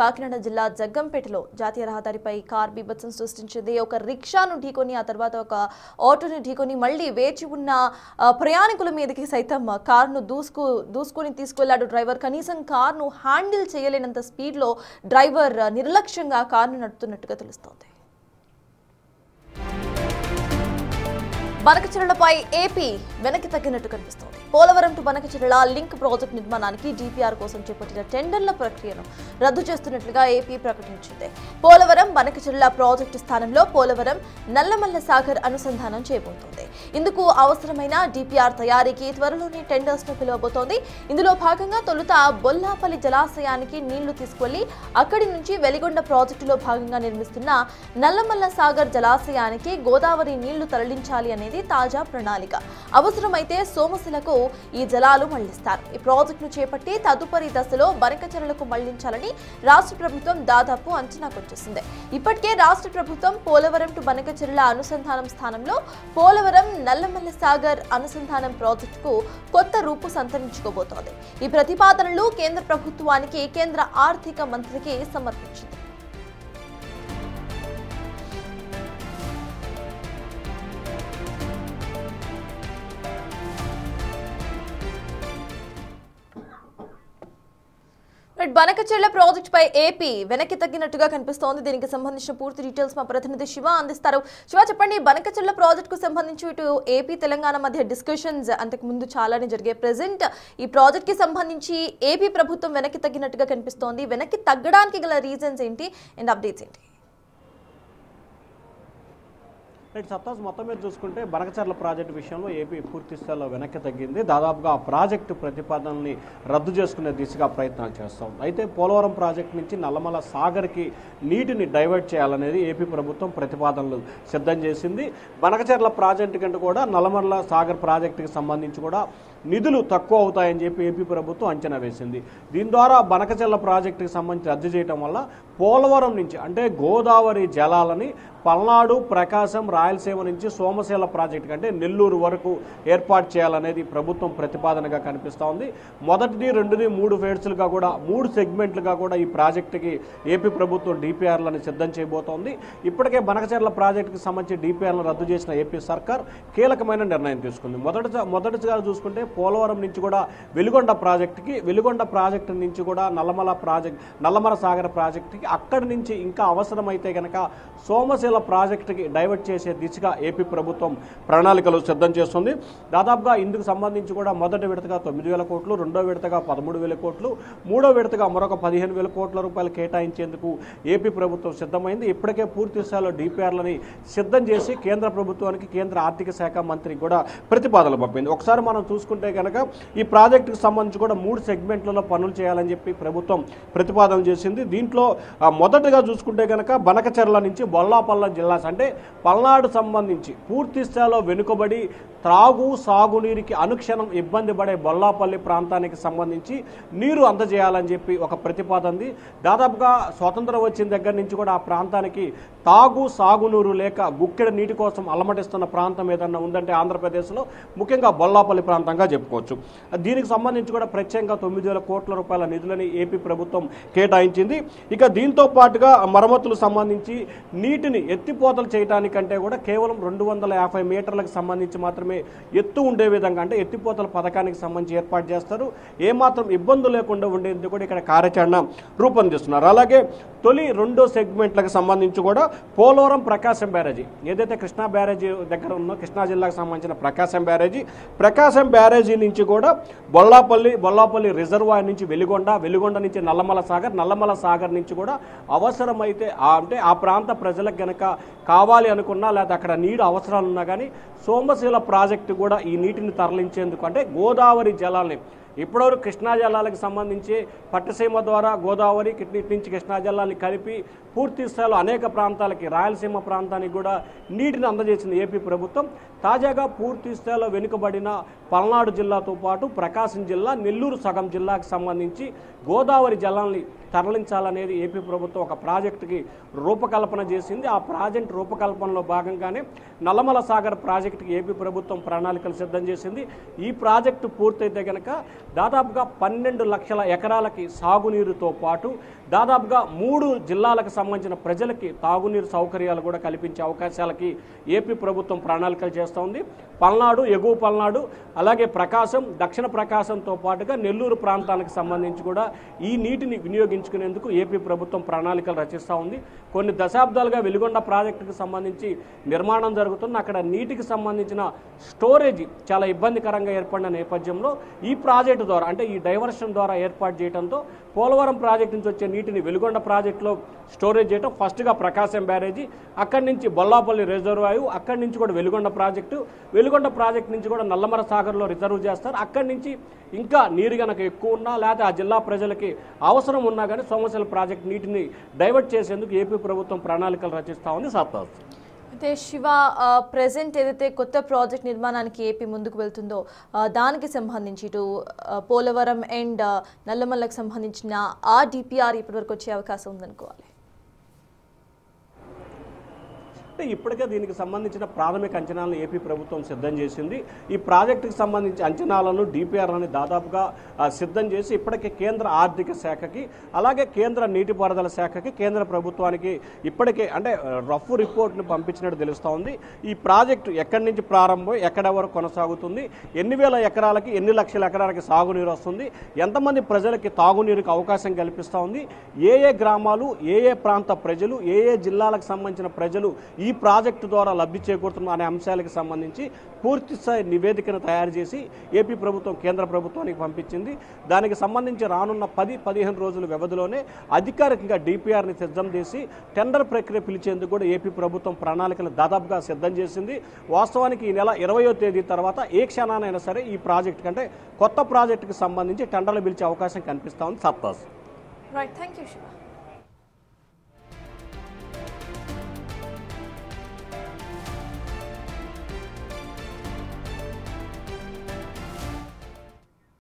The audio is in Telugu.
కాకినాడ జిల్లా జగ్గంపేటలో జాతీయ రహదారిపై కార్ బీభత్సం సృష్టించింది. ఒక రిక్షాను ఢీకొని ఆ తర్వాత ఒక ఆటోని ఢీకొని మళ్లీ వేచి ఉన్న ప్రయాణికుల మీదకి సైతం కారును దూసుకొని తీసుకెళ్లాడు డ్రైవర్. కనీసం కారును హ్యాండిల్ చేయలేనంత స్పీడ్లో డ్రైవర్ నిర్లక్ష్యంగా కారును నడుపుతున్నట్టుగా తెలుస్తోంది. బనకచెర్లపై ఏపీ వెనక్కి తగ్గినట్టు కనిపిస్తోంది. Polavaram to Banakacherla link project నిర్మాణానికి డిపిఆర్ కోసం చేపట్టిన టెండర్ల ప్రక్రియను రద్దు చేస్తున్నట్లుగా ఏపీ ప్రకటించింది. పోలవరం బనకచెర్ల ప్రాజెక్టు స్థానంలో పోలవరం నల్లమల్ల సాగర్ అనుసంధానం చేయబోతోంది. ఇందుకు అవసరమైన డిపిఆర్ తయారీకి త్వరలోనే టెండర్స్ ను పిలువబోతోంది. ఇందులో భాగంగా తొలుత బొల్లాపల్లి జలాశయానికి నీళ్లు తీసుకెళ్లి అక్కడి నుంచి వెలిగొండ ప్రాజెక్టులో భాగంగా నిర్మిస్తున్న నల్లమల్ల సాగర్ జలాశయానికి గోదావరి నీళ్లు తరలించాలి అనేది తాజా ప్రణాళిక. అవసరమైతే సోమశిలకు ఈ జలాలు మళ్లిస్తారు. ఈ ప్రాజెక్టును చేపట్టి తదుపరి దశలో బనకచెర్లకు మళ్లించాలని రాష్ట్ర ప్రభుత్వం దాదాపు అంచనాకొచ్చేసింది. ఇప్పటికే రాష్ట్ర ప్రభుత్వం పోలవరం టు బనకచెర్ల అనుసంధానం స్థానంలో పోలవరం నల్లమల్ల సాగర్ అనుసంధానం ప్రాజెక్టుకు కొత్త రూపు సంతరించుకోబోతోంది. ఈ ప్రతిపాదనలు కేంద్ర ప్రభుత్వానికి కేంద్ర ఆర్థిక మంత్రికి సమర్పించింది. బనకచెర్ల ప్రాజెక్ట్ పై ఏపీ వెనక్కి తగ్గినట్టుగా కనిపిస్తోంది. దీనికి సంబంధించిన పూర్తి డీటెయిల్స్ మా ప్రతినిధి శివ అందిస్తారు. శివ, చెప్పండి, బనకచెర్ల ప్రాజెక్ట్ కు సంబంధించి ఇటు ఏపీ తెలంగాణ మధ్య డిస్కషన్స్ అంతకు ముందు చాలానే జరిగాయి. ప్రెసెంట్ ఈ ప్రాజెక్ట్ కి సంబంధించి ఏపీ ప్రభుత్వం వెనక్కి తగ్గినట్టుగా కనిపిస్తోంది. వెనక్కి తగ్గడానికి గల రీజన్స్ ఏంటి అండ్ అప్డేట్స్ ఏంటి? సత్తాస్ మొత్తం మీద చూసుకుంటే బనకచెర్ల ప్రాజెక్టు విషయంలో ఏపీ పూర్తి స్థాయిలో వెనక్కి తగ్గింది. దాదాపుగా ఆ ప్రాజెక్టు ప్రతిపాదనల్ని రద్దు చేసుకునే దిశగా ప్రయత్నాలు చేస్తాం. అయితే పోలవరం ప్రాజెక్టు నుంచి నల్లమల సాగర్కి నీటిని డైవర్ట్ చేయాలనేది ఏపీ ప్రభుత్వం ప్రతిపాదనలు సిద్ధం చేసింది. బనకచెర్ల ప్రాజెక్టు కంటే కూడా నల్లమల సాగర్ ప్రాజెక్టుకి సంబంధించి కూడా నిధులు తక్కువ అవుతాయని చెప్పి ఏపీ ప్రభుత్వం అంచనా వేసింది. దీని ద్వారా బనకచెర్ల ప్రాజెక్టుకి సంబంధించి రద్దు చేయడం వల్ల పోలవరం నుంచి అంటే గోదావరి జలాలని పల్నాడు, ప్రకాశం, రాయలసీమ నుంచి సోమశిల ప్రాజెక్టు అంటే నెల్లూరు వరకు ఏర్పాటు చేయాలనేది ప్రభుత్వం ప్రతిపాదనగా కనిపిస్తూ ఉంది. మొదటిది, రెండుది, 3 ఫేజ్లుగా కూడా 3 సెగ్మెంట్లుగా కూడా ఈ ప్రాజెక్టుకి ఏపీ ప్రభుత్వం డిపిఆర్లను సిద్ధం చేయబోతోంది. ఇప్పటికే బనకచెర్ల ప్రాజెక్టుకి సంబంధించి డిపిఆర్లను రద్దు చేసిన ఏపీ సర్కార్ కీలకమైన నిర్ణయం తీసుకుంది. మొదటిగా చూసుకుంటే పోలవరం నుంచి కూడా వెలిగొండ ప్రాజెక్టు నుంచి కూడా నల్లమల సాగర్ ప్రాజెక్టుకి అక్కడి నుంచి ఇంకా అవసరమైతే కనుక సోమశిల ప్రాజెక్టుకి డైవర్ట్ చేసే దిశగా ఏపీ ప్రభుత్వం ప్రణాళికలు సిద్ధం చేస్తుంది. దాదాపుగా ఇందుకు సంబంధించి కూడా మొదటి విడతగా 9,000 కోట్లు, రెండో విడతగా 13,000 కోట్లు, మూడో విడతగా మరొక 15,000 కోట్ల రూపాయలు కేటాయించేందుకు ఏపీ ప్రభుత్వం సిద్ధమైంది. ఇప్పటికే పూర్తి స్థాయిలో డిపిఆర్లని సిద్ధం చేసి కేంద్ర ప్రభుత్వానికి కేంద్ర ఆర్థిక శాఖ మంత్రికి కూడా ప్రతిపాదనలు పంపింది. ఒకసారి మనం చూసుకుంటే కనుక ఈ ప్రాజెక్టుకు సంబంధించి కూడా 3 సెగ్మెంట్లలో పనులు చేయాలని చెప్పి ప్రభుత్వం ప్రతిపాదన చేసింది. దీంట్లో మొదటగా చూసుకుంటే కనుక బనకచెర్ల నుంచి బొల్లాపల్లి జిల్లా అంటే పల్నాడు సంబంధించి పూర్తి స్థాయిలో వెనుకబడి త్రాగు సాగునీరుకి అనుక్షణం ఇబ్బంది పడే బొల్లాపల్లి ప్రాంతానికి సంబంధించి నీరు అందజేయాలని చెప్పి ఒక ప్రతిపాదనది. దాదాపుగా స్వతంత్రం వచ్చిన దగ్గర నుంచి కూడా ఆ ప్రాంతానికి తాగు సాగునీరు లేక గుక్కెడ నీటి కోసం అలమటిస్తున్న ప్రాంతం ఏదన్నా ఉందంటే ఆంధ్రప్రదేశ్లో ముఖ్యంగా బొల్లాపల్లి ప్రాంతంగా చెప్పుకోవచ్చు. దీనికి సంబంధించి కూడా ప్రత్యేకంగా 9,000 కోట్ల రూపాయల నిధులని ఏపీ ప్రభుత్వం కేటాయించింది. ఇక దీంతో పాటుగా మరమ్మతులకు సంబంధించి నీటిని ఎత్తిపోతలు చేయడానికంటే కూడా కేవలం 250 మీటర్లకు సంబంధించి మాత్రమే ఎత్తు ఉండే విధంగా అంటే ఎత్తిపోతల పథకానికి సంబంధించి ఏర్పాటు చేస్తారు. ఏమాత్రం ఇబ్బందులు లేకుండా ఉండేందుకు కూడా ఇక్కడ కార్యాచరణ రూపొందిస్తున్నారు. అలాగే తొలి 2 సెగ్మెంట్లకు సంబంధించి కూడా పోలవరం ప్రకాశం బ్యారేజీ ఏదైతే కృష్ణా బ్యారేజీ దగ్గర ఉందో కృష్ణా జిల్లాకు సంబంధించిన ప్రకాశం బ్యారేజీ నుంచి కూడా బొల్లాపల్లి రిజర్వాయర్ నుంచి వెలిగొండ నుంచి నల్లమల సాగర్ నుంచి కూడా అవసరమైతే అంటే ఆ ప్రాంత ప్రజలకు గనక కావాలి అనుకున్నా లేదా అక్కడ నీరు అవసరాలు ఉన్నా కానీ సోమశిల ప్రాజెక్టు కూడా ఈ నీటిని తరలించేందుకు అంటే గోదావరి జలాల్ని ఇప్పటివరకు కృష్ణా జలాలకు సంబంధించి పట్టసీమ ద్వారా గోదావరి నుంచి కృష్ణా జలాన్ని కలిపి పూర్తి స్థాయిలో అనేక ప్రాంతాలకి రాయలసీమ ప్రాంతానికి కూడా నీటిని అందజేసింది ఏపీ ప్రభుత్వం. తాజాగా పూర్తి స్థాయిలో వెనుకబడిన పల్నాడు జిల్లాతో పాటు ప్రకాశం జిల్లా, నెల్లూరు సగం జిల్లాకు సంబంధించి గోదావరి జలాన్ని తరలించాలనేది ఏపీ ప్రభుత్వం ఒక ప్రాజెక్టుకి రూపకల్పన చేసింది. ఆ ప్రాజెక్ట్ రూపకల్పనలో భాగంగానే నల్లమల సాగర్ ప్రాజెక్టుకి ఏపీ ప్రభుత్వం ప్రణాళికలు సిద్ధం చేసింది. ఈ ప్రాజెక్టు పూర్తయితే కనుక దాదాపుగా 12 లక్షల ఎకరాలకి సాగునీరుతో పాటు దాదాపుగా 3 జిల్లాలకు సంబంధించిన ప్రజలకి తాగునీరు సౌకర్యాలు కూడా కల్పించే అవకాశాలకి ఏపీ ప్రభుత్వం ప్రణాళికలు చేస్తోంది. పల్నాడు, ఎగువ పల్నాడు, అలాగే ప్రకాశం, దక్షిణ ప్రకాశంతో పాటుగా నెల్లూరు ప్రాంతానికి సంబంధించి కూడా ఈ నీటిని వినియోగించుకునేందుకు ఏపీ ప్రభుత్వం ప్రణాళికలు రచిస్తూ ఉంది. కొన్ని దశాబ్దాలుగా వెలిగొండ ప్రాజెక్టుకు సంబంధించి నిర్మాణం జరుగుతుంది. అక్కడ నీటికి సంబంధించిన స్టోరేజ్ చాలా ఇబ్బందికరంగా ఏర్పడిన నేపథ్యంలో ఈ ప్రాజెక్టు ద్వారా, అంటే ఈ డైవర్షన్ ద్వారా ఏర్పాటు చేయడంతో పోలవరం ప్రాజెక్టు నుంచి వచ్చే నీటిని వెలిగొండ ప్రాజెక్టులో స్టోరేజ్ చేయడం, ఫస్ట్గా ప్రకాశం బ్యారేజీ, అక్కడి నుంచి బొల్లాపల్లి రిజర్వాయర్, అక్కడి నుంచి కూడా వెలిగొండ ప్రాజెక్టు నుంచి కూడా నల్లమల సాగర్లో రిజర్వ్ చేస్తారు. అక్కడి నుంచి ఇంకా నీరు కనుక ఎక్కువ ఉన్నా లేకపోతే ఆ జిల్లా ప్రజలకి అవసరం ఉన్నా కానీ సోమశిల ప్రాజెక్టు నీటిని డైవర్ట్ చేసేందుకు ఏపీ ప్రభుత్వం ప్రణాళికలు రచిస్తూ ఉంది. సత్తాజ్ అయితే శివ, ప్రెసెంట్ ఏదైతే కొత్త ప్రాజెక్ట్ నిర్మాణానికి ఏపీ ముందుకు వెళ్తుందో దానికి సంబంధించి ఇటు పోలవరం అండ్ నల్లమల్లకు సంబంధించిన ఆ డిపిఆర్ ఇప్పటివరకు వచ్చే అవకాశం ఉందనుకోవాలి. అంటే ఇప్పటికే దీనికి సంబంధించిన ప్రాథమిక అంచనాలను ఏపీ ప్రభుత్వం సిద్ధం చేసింది. ఈ ప్రాజెక్టుకి సంబంధించి అంచనాలను, డిపిఆర్లని దాదాపుగా సిద్ధం చేసి ఇప్పటికే కేంద్ర ఆర్థిక శాఖకి, అలాగే కేంద్ర నీటిపారుదల శాఖకి, కేంద్ర ప్రభుత్వానికి ఇప్పటికే అంటే రఫ్ రిపోర్ట్ను పంపించినట్టు తెలుస్తూ ఉంది. ఈ ప్రాజెక్టు ఎక్కడి నుంచి ప్రారంభం, ఎక్కడ వరకు కొనసాగుతుంది, ఎన్ని వేల ఎకరాలకి, ఎన్ని లక్షల ఎకరాలకి సాగునీరు వస్తుంది, ఎంతమంది ప్రజలకి తాగునీరుకి అవకాశం కల్పిస్తూ ఉంది, ఏ గ్రామాలు, ఏ ప్రాంత ప్రజలు, ఏ జిల్లాలకు సంబంధించిన ప్రజలు ఈ ప్రాజెక్టు ద్వారా లబ్ధి చేకూరుతున్న అనే అంశాలకు సంబంధించి పూర్తిస్థాయి నివేదికను తయారు చేసి ఏపీ ప్రభుత్వం కేంద్ర ప్రభుత్వానికి పంపించింది. దానికి సంబంధించి రానున్న 10-15 రోజుల వ్యవధిలోనే అధికారికంగా డిపిఆర్ని సిద్ధం చేసి టెండర్ ప్రక్రియ పిలిచేందుకు కూడా ఏపీ ప్రభుత్వం ప్రణాళికలు దాదాపుగా సిద్ధం చేసింది. వాస్తవానికి ఈ నెల 20వ తేదీ తర్వాత ఏ క్షణానైనా సరే ఈ ప్రాజెక్టు కంటే కొత్త ప్రాజెక్టుకి సంబంధించి టెండర్లు పిలిచే అవకాశం కనిపిస్తూ ఉంది. సత్తాజ్. Right, thank you Shiva.